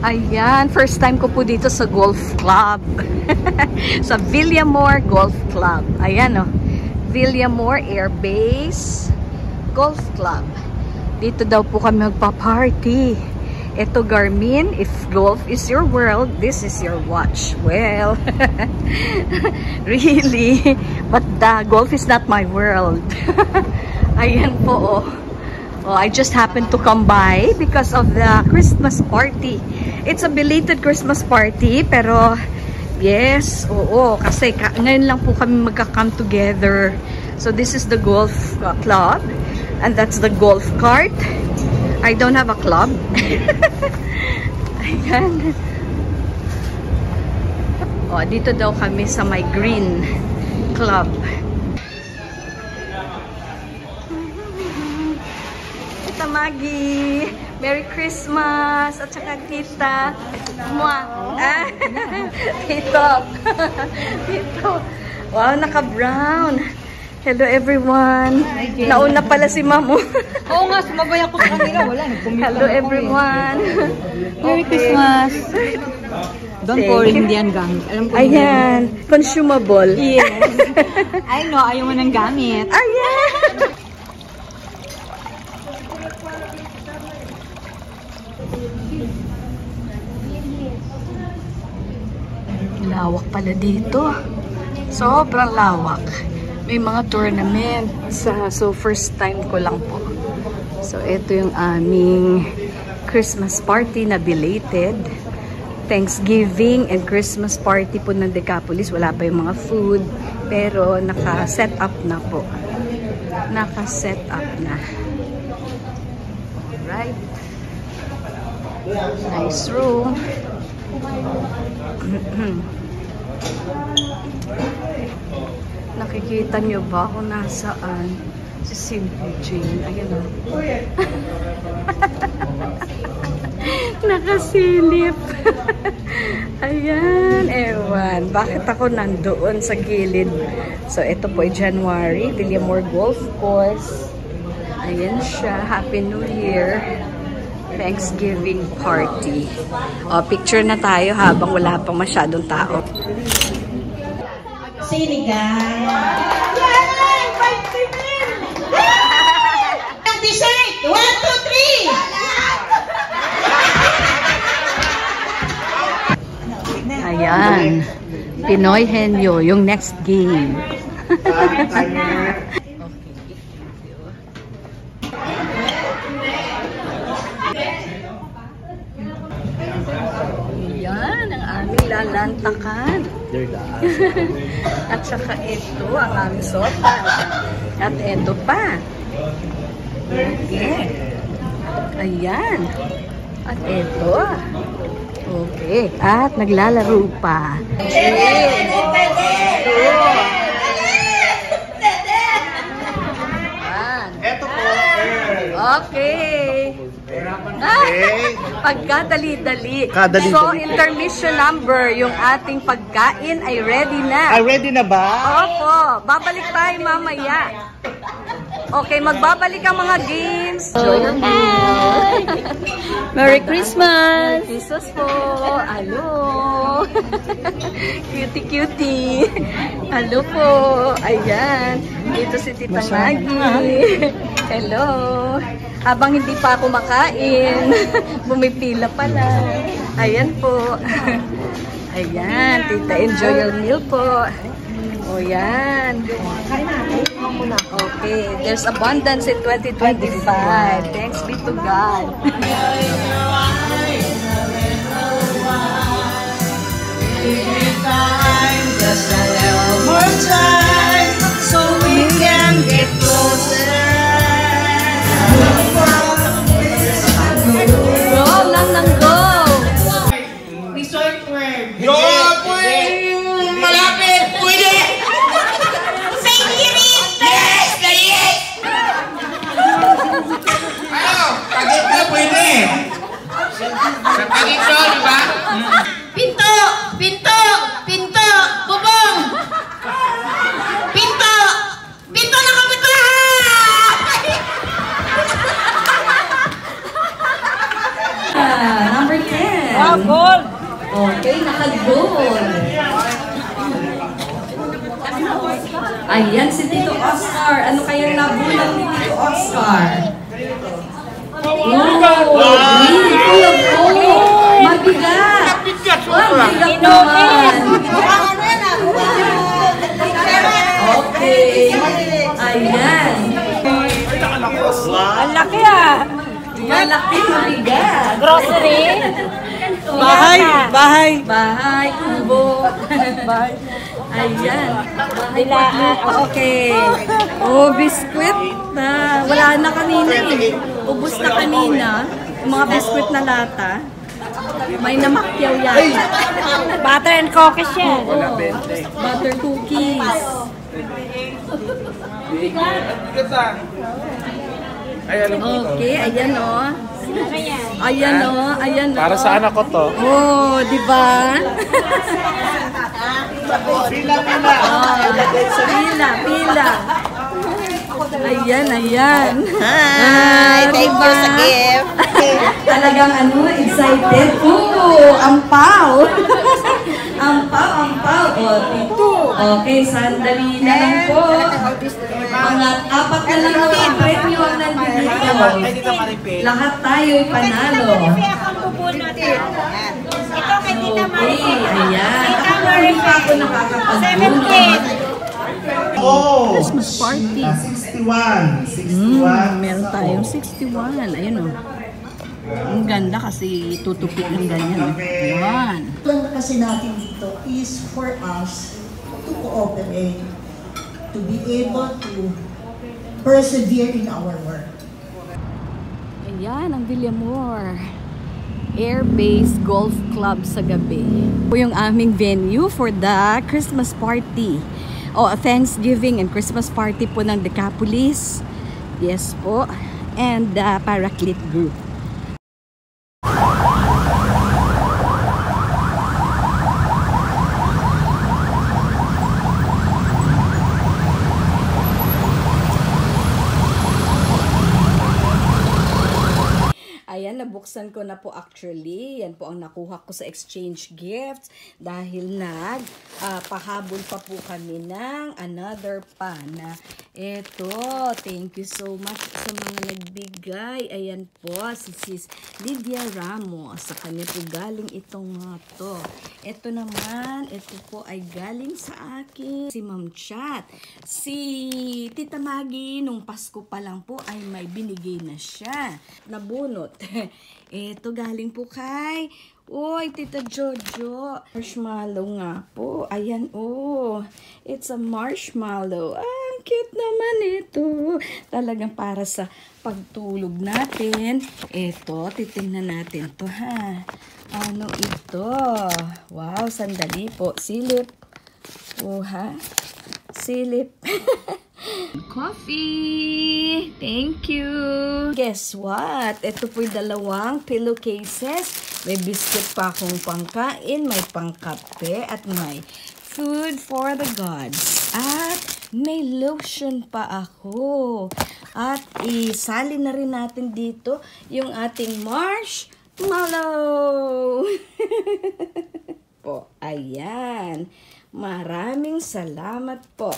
Ayan, first time ko po dito sa golf club. Sa Villamor Golf Club. Ayan o. Villamor Air Base Golf Club. Dito daw po kami magpa-party. Ito Garmin, if golf is your world, this is your watch. Well, really, but golf is not my world. Ayan po oh. Oh, I just happened to come by because of the Christmas party. It's a belated Christmas party, pero yes, oo, kasi ngayon lang po kami magka-come together. So this is the golf club, and that's the golf cart. I don't have a club. Ayan. Oh, dito daw kami sa my green club. Tita Maggie, Merry Christmas at saka tita. Tito. Tito. Wow, naka-brown. Hello everyone. Nauna pala si Mamu. Oo nga, sumabay ako sa kanila. Wala, hello everyone. Merry Christmas. Don't worry, hindi yan gamit. Alam ko. Ayan, consumable. Yes. I know, ayaw mo ng gamit. Ayan. Lawak pala dito. Sobrang lawak. May mga tournament. So, first time ko lang po. So, ito yung aming Christmas party na belated. Thanksgiving and Christmas party po ng Decapolis. Wala pa yung mga food. Pero, naka-set up na po. Naka-set up na. Alright. Nice room. Nakikita nyo ba kung nasaan si Simple Jane? Ayan o. Nakasilip. Ayan. Ewan. Bakit ako nandoon sa gilid? So, ito po ay January. Villamor Golf Course. Ayan siya. Happy New Year. Thanksgiving party. O, picture na tayo habang wala pang masyadong tao. Sinigang. Dessert! 1, 2, 3! Ayan. Pinoy Henyo, yung next game. Ayan, ang aming lalantakan. At saka ito, ang aming sopa. At ito pa. Okay. Ayan. At ito. Okay. At naglalaro pa. Ayan. Ito po. Okay. Pagkadali-dali. So, intermission number, yung ating pagkain ay ready na. Ay, ready na ba? Opo. Babalik tayo mamaya. Okay, magbabalik ang mga games. Enjoy your meal. Merry Christmas! Merry Christmas po. Hello. Cutie-cutie. Hello po. Ayan. Dito si Tita Maggie. Hello. Habang hindi pa ako makain, bumipila pala. Ayan po. Ayan, Tita, enjoy your meal po. O yan. Okay, there's abundance in 2025. Thanks be to God. Just a little more time, so we can get closer. Go lang ng go! Resort word. Yo, pwede! Malapit! Pwede! Say yes! Yes! Yes! Ano? Tagit na pwede! Sa tagit ko, di ba? Pinto! Pinto! Pinto! Bubong! Pinto! Pinto na kapitulahan! Okay, naka-gold. Ayan si Tito Oscar. Ano kayang nabulat ni Tito Oscar? Mabigat! Mabigat naman! Okay. Ayan. Ang laki ah! Malaki, mabigat. Grocery? Bahay, kubo. Ayan. Okay. Oh, biskwit na. Wala na kanina eh. Ubus na kanina. Yung mga biskwit na lata. May namakyaw yata. Butter and cookies yan. Butter cookies. Okay, ayan o. Ayan o, ayan o. Para sa anak ko to. Oh, di ba? Pila. Ayan. Hi! Thank you sa gift. Talagang excited. Oh, ampaw. ampaw. O, Tito. Okay, sandali na lang po. Mga 4 na lang ang premyo ang nandito. Lahat tayo'y panalo. Ito kay Tita Okay, ayan. Ako pa rin pa ako nakakapag-bunot. Christmas party. 61. Meron tayong 61. Ayun o. Ang ganda kasi tutupik ng ganyan. Yan. Plan kasi natin dito is for us to cooperate, to be able to persevere in our work. Ayan, ang Villamor Air Base Golf Club sa gabi. Ito yung aming venue for the Christmas party. Thanksgiving and Christmas party po ng Decapolis. Yes po. And the Paraclete Group. Ayan, nabuksan ko na po actually. Yan po ang nakuha ko sa exchange gifts dahil pahabol pa po kami ng another pan. Ito, thank you so much sa mga nagbigay. Ayan po, si Sis Lydia Ramos. Sa kanya po galing itong mga to. Ito naman, ito po ay galing sa akin. Si Ma'am Chat. Si Tita Maggie, nung Pasko pa lang po ay may binigay na siya. Nabunot. Ito galing po kay Tita Jojo. Marshmallow nga po. Ayan, it's a marshmallow. Ang cute naman ito. Talagang para sa pagtulog natin. Ito, titingnan natin to ha. Ano ito? Wow, sandali po. Silip. Silip. Coffee! Thank you! Guess what? Ito po'y 2 pillowcases. May biscuit pa akong pangkain, may pangkape, at may food for the gods. At may lotion pa ako. At isali na rin natin dito yung ating marshmallow. po. Ayan. Maraming salamat po.